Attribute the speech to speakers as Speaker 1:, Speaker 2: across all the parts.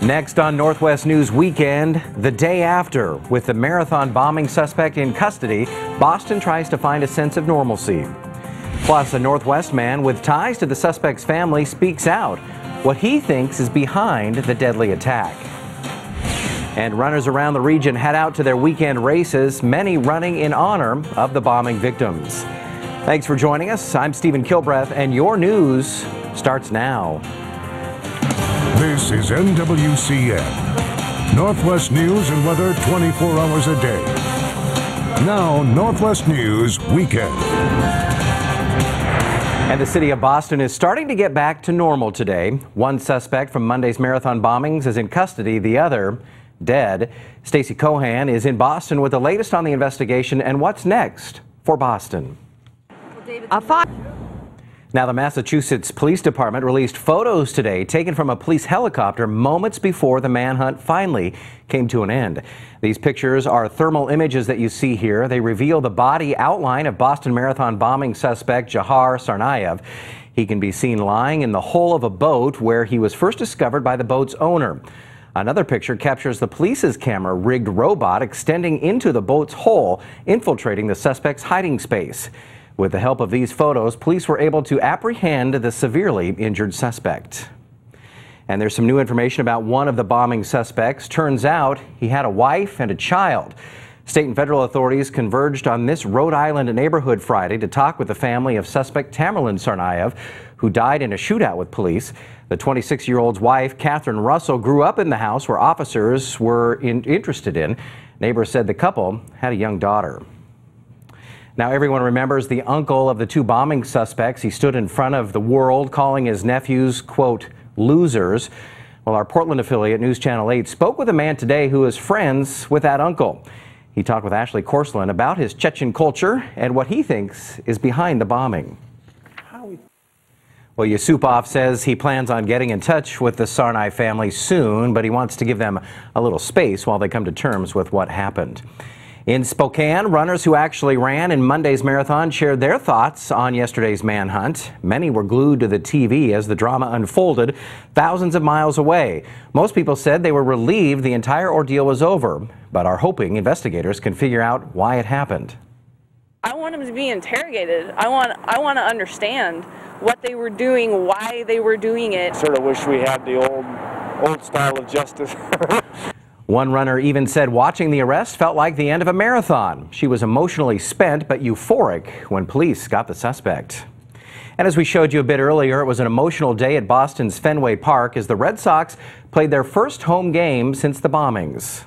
Speaker 1: Next on Northwest News Weekend, the day after, with the marathon bombing suspect in custody, Boston tries to find a sense of normalcy. Plus, a Northwest man with ties to the suspect's family speaks out what he thinks is behind the deadly attack. And runners around the region head out to their weekend races, many running in honor of the bombing victims. Thanks for joining us. I'm Stephen Kilbreath, and your news starts now.
Speaker 2: This is NWCN, Northwest News and weather 24 hours a day. Now, Northwest News Weekend.
Speaker 1: And the city of Boston is starting to get back to normal today. One suspect from Monday's marathon bombings is in custody, the other dead. Stacey Cohan is in Boston with the latest on the investigation and what's next for Boston. Now, the Massachusetts Police Department released photos today taken from a police helicopter moments before the manhunt finally came to an end. These pictures are thermal images that you see here. They reveal the body outline of Boston Marathon bombing suspect Jahar Tsarnaev. He can be seen lying in the hull of a boat where he was first discovered by the boat's owner. Another picture captures the police's camera-rigged robot extending into the boat's hull, infiltrating the suspect's hiding space. With the help of these photos, police were able to apprehend the severely injured suspect. And there's some new information about one of the bombing suspects. Turns out he had a wife and a child. State and federal authorities converged on this Rhode Island neighborhood Friday to talk with the family of suspect Tamerlan Tsarnaev, who died in a shootout with police. The 26-year-old's wife, Catherine Russell, grew up in the house where officers were interested in. Neighbors said the couple had a young daughter. Now, everyone remembers the uncle of the two bombing suspects. He stood in front of the world calling his nephews, quote, losers. Well, our Portland affiliate, News Channel 8, spoke with a man today who is friends with that uncle. He talked with Ashley Korslund about his Chechen culture and what he thinks is behind the bombing. Well, Yusupov says he plans on getting in touch with the Tsarnaev family soon, but he wants to give them a little space while they come to terms with what happened. In Spokane, runners who actually ran in Monday's marathon shared their thoughts on yesterday's manhunt. Many were glued to the TV as the drama unfolded thousands of miles away. Most people said they were relieved the entire ordeal was over, but are hoping investigators can figure out why it happened.
Speaker 3: I want them to be interrogated. I want to understand what they were doing, why they were doing it.
Speaker 4: Sort of wish we had the old style of justice.
Speaker 1: One runner even said watching the arrest felt like the end of a marathon. She was emotionally spent but euphoric when police got the suspect. And as we showed you a bit earlier, it was an emotional day at Boston's Fenway Park as the Red Sox played their first home game since the bombings.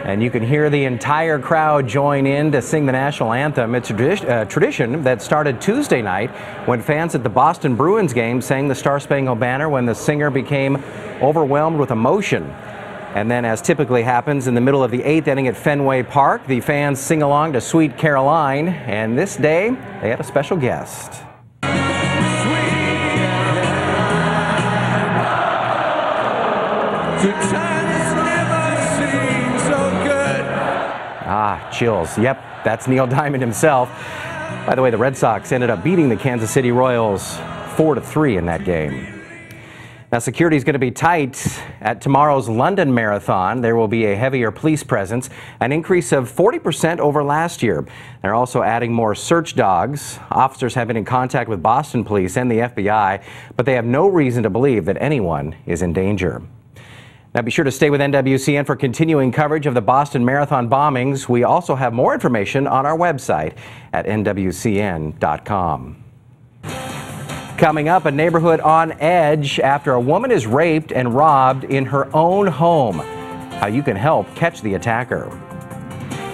Speaker 1: And you can hear the entire crowd join in to sing the national anthem. It's a tradition that started Tuesday night when fans at the Boston Bruins game sang the Star Spangled Banner when the singer became overwhelmed with emotion. And then, as typically happens in the middle of the 8th inning at Fenway Park, the fans sing along to Sweet Caroline. And this day, they had a special guest. Ah, chills. Yep, that's Neil Diamond himself. By the way, the Red Sox ended up beating the Kansas City Royals 4-3 in that game. Now, security is going to be tight at tomorrow's London Marathon. There will be a heavier police presence, an increase of 40% over last year. They're also adding more search dogs. Officers have been in contact with Boston police and the FBI, but they have no reason to believe that anyone is in danger. Now, be sure to stay with NWCN for continuing coverage of the Boston Marathon bombings. We also have more information on our website at NWCN.com. Coming up, a neighborhood on edge after a woman is raped and robbed in her own home. How you can help catch the attacker.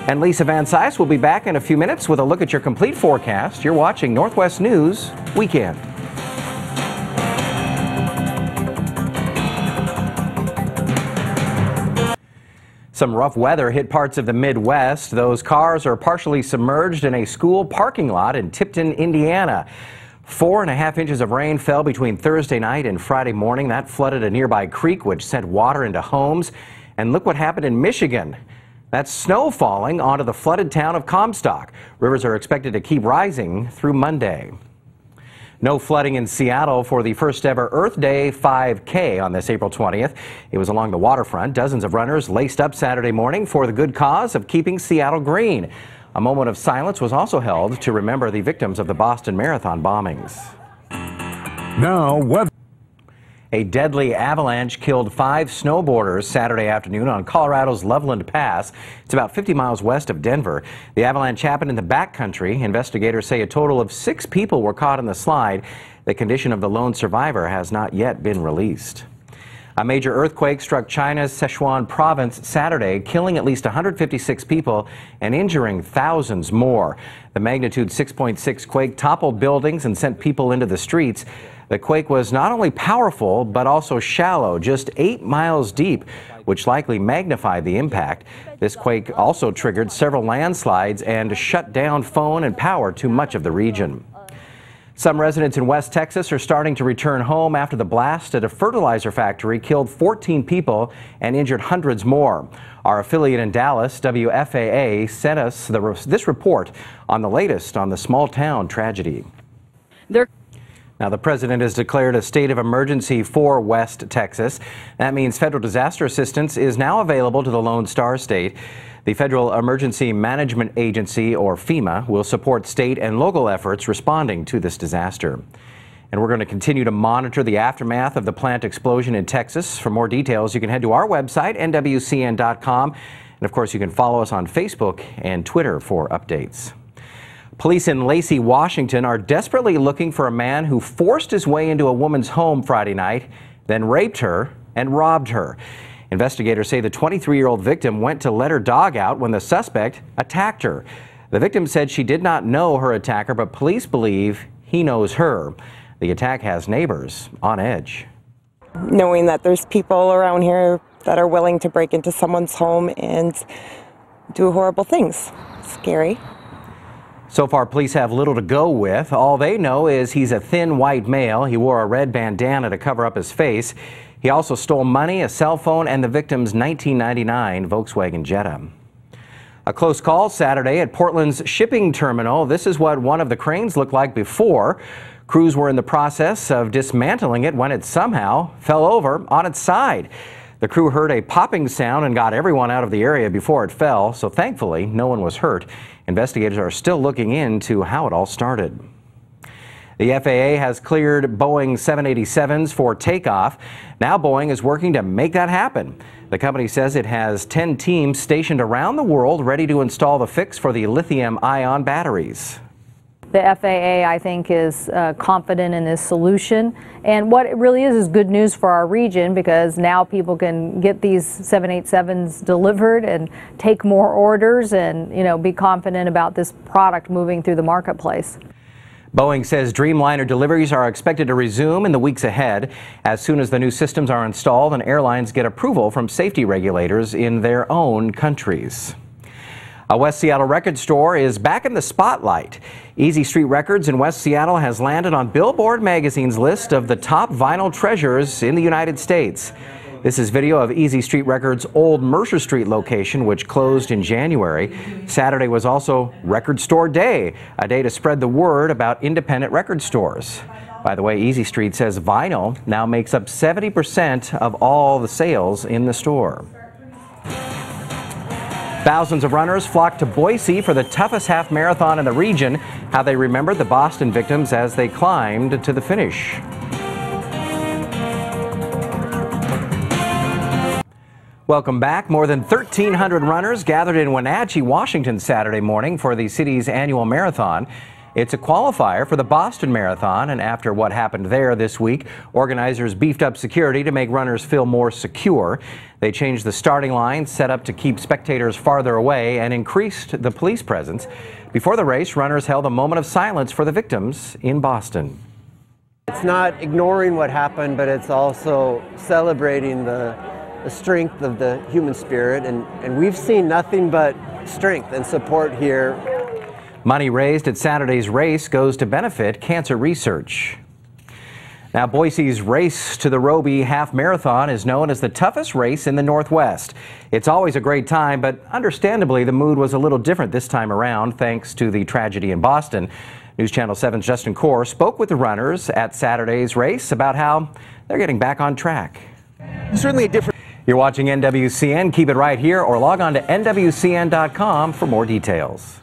Speaker 1: And Lisa Van Cise will be back in a few minutes with a look at your complete forecast. You're watching Northwest News Weekend. Some rough weather hit parts of the Midwest. Those cars are partially submerged in a school parking lot in Tipton, Indiana. 4.5 inches of rain fell between Thursday night and Friday morning. That flooded a nearby creek, which sent water into homes. And look what happened in Michigan. That's snow falling onto the flooded town of Comstock. Rivers are expected to keep rising through Monday. No flooding in Seattle for the first ever Earth Day 5K on this April 20th. It was along the waterfront. Dozens of runners laced up Saturday morning for the good cause of keeping Seattle green. A moment of silence was also held to remember the victims of the Boston Marathon bombings.
Speaker 2: Now, weather.
Speaker 1: A deadly avalanche killed 5 snowboarders Saturday afternoon on Colorado's Loveland Pass. It's about 50 miles west of Denver. The avalanche happened in the backcountry. Investigators say a total of 6 people were caught in the slide. The condition of the lone survivor has not yet been released. A major earthquake struck China's Sichuan province Saturday, killing at least 156 people and injuring thousands more. The magnitude 6.6 quake toppled buildings and sent people into the streets. The quake was not only powerful, but also shallow, just 8 miles deep, which likely magnified the impact. This quake also triggered several landslides and shut down phone and power to much of the region. Some residents in West Texas are starting to return home after the blast at a fertilizer factory killed 14 people and injured hundreds more. Our affiliate in Dallas, WFAA, sent us this report on the latest on the small town tragedy. Now, the president has declared a state of emergency for West Texas. That means federal disaster assistance is now available to the Lone Star State. The Federal Emergency Management Agency, or FEMA, will support state and local efforts responding to this disaster. And we're going to continue to monitor the aftermath of the plant explosion in Texas. For more details, you can head to our website, NWCN.com. And of course, you can follow us on Facebook and Twitter for updates. Police in Lacey, Washington are desperately looking for a man who forced his way into a woman's home Friday night, then raped her and robbed her. Investigators say the 23-year-old victim went to let her dog out when the suspect attacked her. The victim said she did not know her attacker, but police believe he knows her. The attack has neighbors on edge.
Speaker 5: Knowing that there's people around here that are willing to break into someone's home and do horrible things. Scary.
Speaker 1: So far, police have little to go with. All they know is he's a thin white male. He wore a red bandana to cover up his face. He also stole money, a cell phone, and the victim's 1999 Volkswagen Jetta. A close call Saturday at Portland's shipping terminal. This is what one of the cranes looked like before. Crews were in the process of dismantling it when it somehow fell over on its side. The crew heard a popping sound and got everyone out of the area before it fell, so thankfully no one was hurt. Investigators are still looking into how it all started. The FAA has cleared Boeing 787s for takeoff. Now Boeing is working to make that happen. The company says it has 10 teams stationed around the world ready to install the fix for the lithium-ion batteries.
Speaker 6: The FAA, I think, is confident in this solution, and what it really is good news for our region, because now people can get these 787s delivered and take more orders and, be confident about this product moving through the marketplace.
Speaker 1: Boeing says Dreamliner deliveries are expected to resume in the weeks ahead as soon as the new systems are installed and airlines get approval from safety regulators in their own countries. A West Seattle record store is back in the spotlight. Easy Street Records in West Seattle has landed on Billboard magazine's list of the top vinyl treasures in the United States. This is video of Easy Street Records' old Mercer Street location, which closed in January. Saturday was also Record Store Day, a day to spread the word about independent record stores. By the way, Easy Street says vinyl now makes up 70% of all the sales in the store. Thousands of runners flocked to Boise for the toughest half marathon in the region. How they remembered the Boston victims as they climbed to the finish. Welcome back. More than 1,300 runners gathered in Wenatchee, Washington Saturday morning for the city's annual marathon. It's a qualifier for the Boston Marathon, and after what happened there this week, organizers beefed up security to make runners feel more secure. They changed the starting line, set up to keep spectators farther away, and increased the police presence. Before the race, runners held a moment of silence for the victims in Boston.
Speaker 7: It's not ignoring what happened, but it's also celebrating the strength of the human spirit, and we've seen nothing but strength and support here. Money raised at Saturday's race goes to benefit cancer research.
Speaker 1: Now, Boise's race to the Roby Half Marathon is known as the toughest race in the Northwest. It's always a great time, but understandably, the mood was a little different this time around thanks to the tragedy in Boston. News Channel 7's Justin Core spoke with the runners at Saturday's race about how they're getting back on track.
Speaker 4: Certainly a different.
Speaker 1: You're watching NWCN. Keep it right here or log on to NWCN.com for more details.